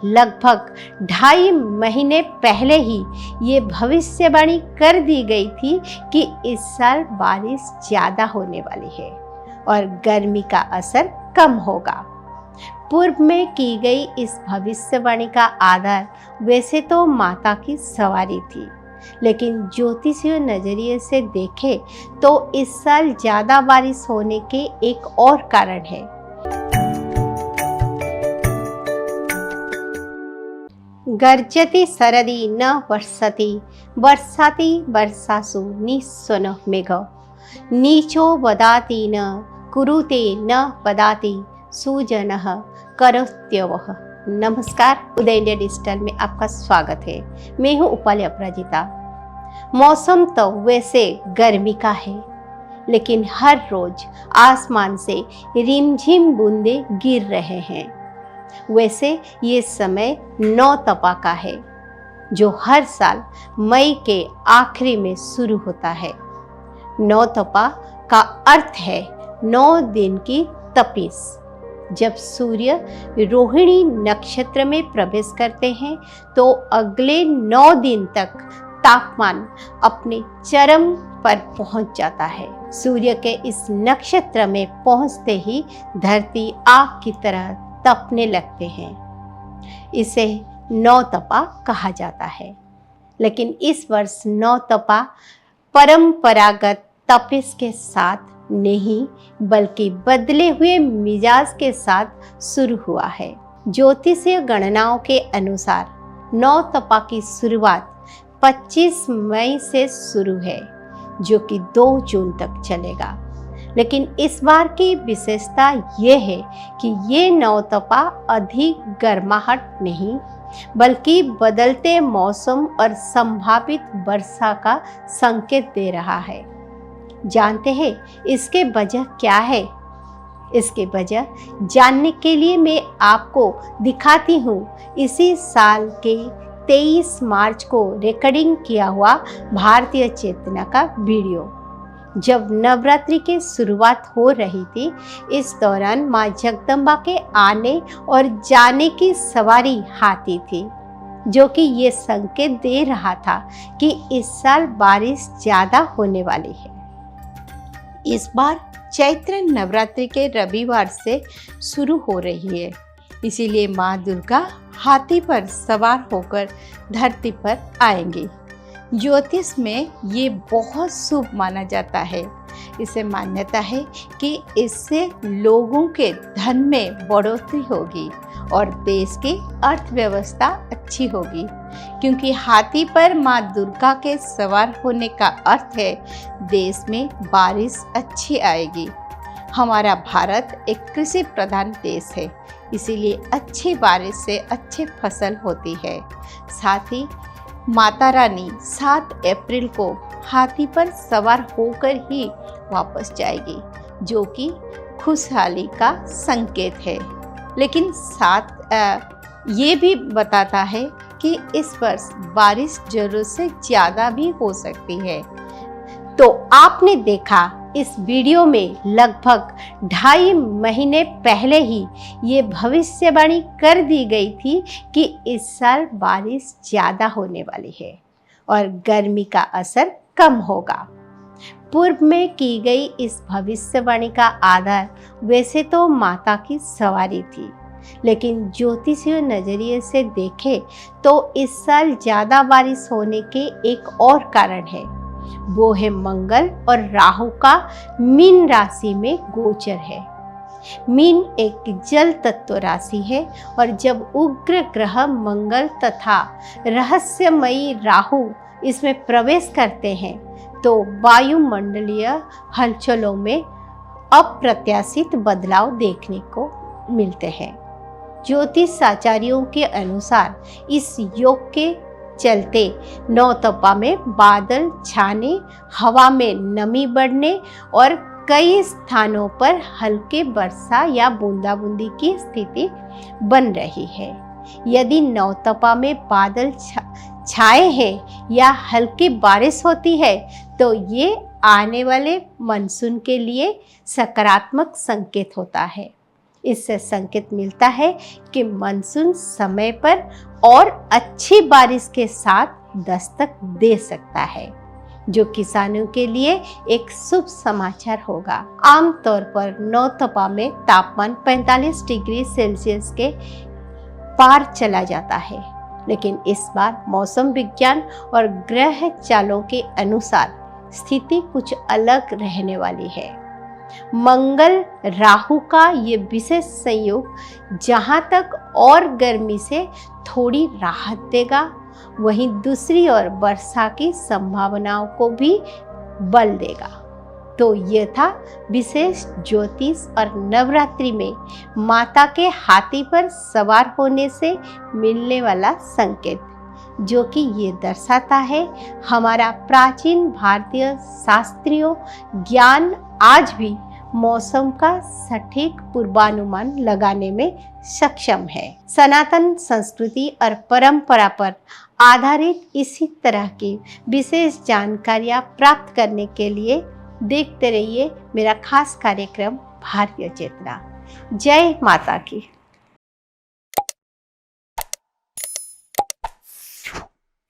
लगभग 2.5 महीने पहले ही ये भविष्यवाणी कर दी गई थी कि इस साल बारिश ज़्यादा होने वाली है और गर्मी का असर कम होगा। पूर्व में की गई इस भविष्यवाणी का आधार वैसे तो माता की सवारी थी, लेकिन ज्योतिषीय नजरिए से देखें तो इस साल ज़्यादा बारिश होने के एक और कारण है। गर्जति शरदि न वर्षति वर्षाति वर्षासु निःस्वनः मेघः नीचो वदाति न कुरुते न वदाति सुजनः करोत्यवः। नमस्कार, उदय इंडिया डिजिटल में आपका स्वागत है। मैं हूँ उपाली अपराजिता। मौसम तो वैसे गर्मी का है, लेकिन हर रोज आसमान से रिमझिम बूंदे गिर रहे हैं। वैसे ये समय नौतपा का है, जो हर साल मई के आखिरी में शुरू होता है। नौतपा का अर्थ है 9 दिन की तपिश। जब सूर्य रोहिणी नक्षत्र में प्रवेश करते हैं तो अगले 9 दिन तक तापमान अपने चरम पर पहुंच जाता है। सूर्य के इस नक्षत्र में पहुंचते ही धरती आग की तरह तपने लगते हैं। इसे नौतपा कहा जाता है। लेकिन इस वर्ष नौतपा परंपरागत तपिश के साथ नहीं, बल्कि बदले हुए मिजाज के साथ शुरू हुआ है। ज्योतिषीय गणनाओं के अनुसार नौतपा की शुरुआत 25 मई से शुरू है, जो कि 2 जून तक चलेगा। लेकिन इस बार की विशेषता ये है कि ये नौतपा अधिक गर्माहट नहीं, बल्कि बदलते मौसम और संभावित वर्षा का संकेत दे रहा है। जानते हैं इसके वजह क्या है? इसके वजह जानने के लिए मैं आपको दिखाती हूँ इसी साल के 23 मार्च को रिकॉर्डिंग किया हुआ भारतीय चेतना का वीडियो। जब नवरात्रि की शुरुआत हो रही थी, इस दौरान माँ जगदम्बा के आने और जाने की सवारी हाथी थी, जो कि ये संकेत दे रहा था कि इस साल बारिश ज़्यादा होने वाली है। इस बार चैत्र नवरात्रि के रविवार से शुरू हो रही है, इसीलिए माँ दुर्गा हाथी पर सवार होकर धरती पर आएंगी। ज्योतिष में ये बहुत शुभ माना जाता है। इसे मान्यता है कि इससे लोगों के धन में बढ़ोतरी होगी और देश की अर्थव्यवस्था अच्छी होगी, क्योंकि हाथी पर माँ दुर्गा के सवार होने का अर्थ है देश में बारिश अच्छी आएगी। हमारा भारत एक कृषि प्रधान देश है, इसीलिए अच्छी बारिश से अच्छी फसल होती है। साथ ही माता रानी 7 अप्रैल को हाथी पर सवार होकर ही वापस जाएगी, जो कि खुशहाली का संकेत है। लेकिन साथ ये भी बताता है कि इस वर्ष बारिश जरूरत से ज़्यादा भी हो सकती है। तो आपने देखा इस वीडियो में लगभग 2.5 महीने पहले ही ये भविष्यवाणी कर दी गई थी कि इस साल बारिश ज़्यादा होने वाली है और गर्मी का असर कम होगा। पूर्व में की गई इस भविष्यवाणी का आधार वैसे तो माता की सवारी थी, लेकिन ज्योतिषीय नजरिए से देखें तो इस साल ज़्यादा बारिश होने के एक और कारण है। वो है मंगल और राहु का मीन राशि में गोचर है। मीन एक जल तत्व राशि है और जब उग्र ग्रह मंगल तथा रहस्यमयी राहु इसमें प्रवेश करते हैं तो वायुमंडलीय हलचलों में अप्रत्याशित बदलाव देखने को मिलते हैं। ज्योतिष आचार्यों के अनुसार इस योग के चलते नौतपा में बादल छाने, हवा में नमी बढ़ने और कई स्थानों पर हल्के वर्षा या बूंदाबूंदी की स्थिति बन रही है। यदि नौतपा में बादल छाए हैं या हल्की बारिश होती है तो ये आने वाले मानसून के लिए सकारात्मक संकेत होता है। इससे संकेत मिलता है कि मानसून समय पर और अच्छी बारिश के साथ दस्तक दे सकता है, जो किसानों के लिए एक शुभ समाचार होगा। आमतौर पर नौतपा में तापमान 45 डिग्री सेल्सियस के पार चला जाता है, लेकिन इस बार मौसम विज्ञान और ग्रह चालों के अनुसार स्थिति कुछ अलग रहने वाली है। मंगल राहु का ये विशेष संयोग जहां तक और गर्मी से थोड़ी राहत देगा, वहीं दूसरी ओर वर्षा की संभावनाओं को भी बल देगा। तो ये था विशेष ज्योतिष और नवरात्रि में माता के हाथी पर सवार होने से मिलने वाला संकेत, जो कि ये दर्शाता है हमारा प्राचीन भारतीय शास्त्रीय ज्ञान आज भी मौसम का सटीक पूर्वानुमान लगाने में सक्षम है। सनातन संस्कृति और परंपरा पर आधारित इसी तरह की विशेष जानकारियां प्राप्त करने के लिए देखते रहिए मेरा खास कार्यक्रम भारतीय चेतना। जय माता की।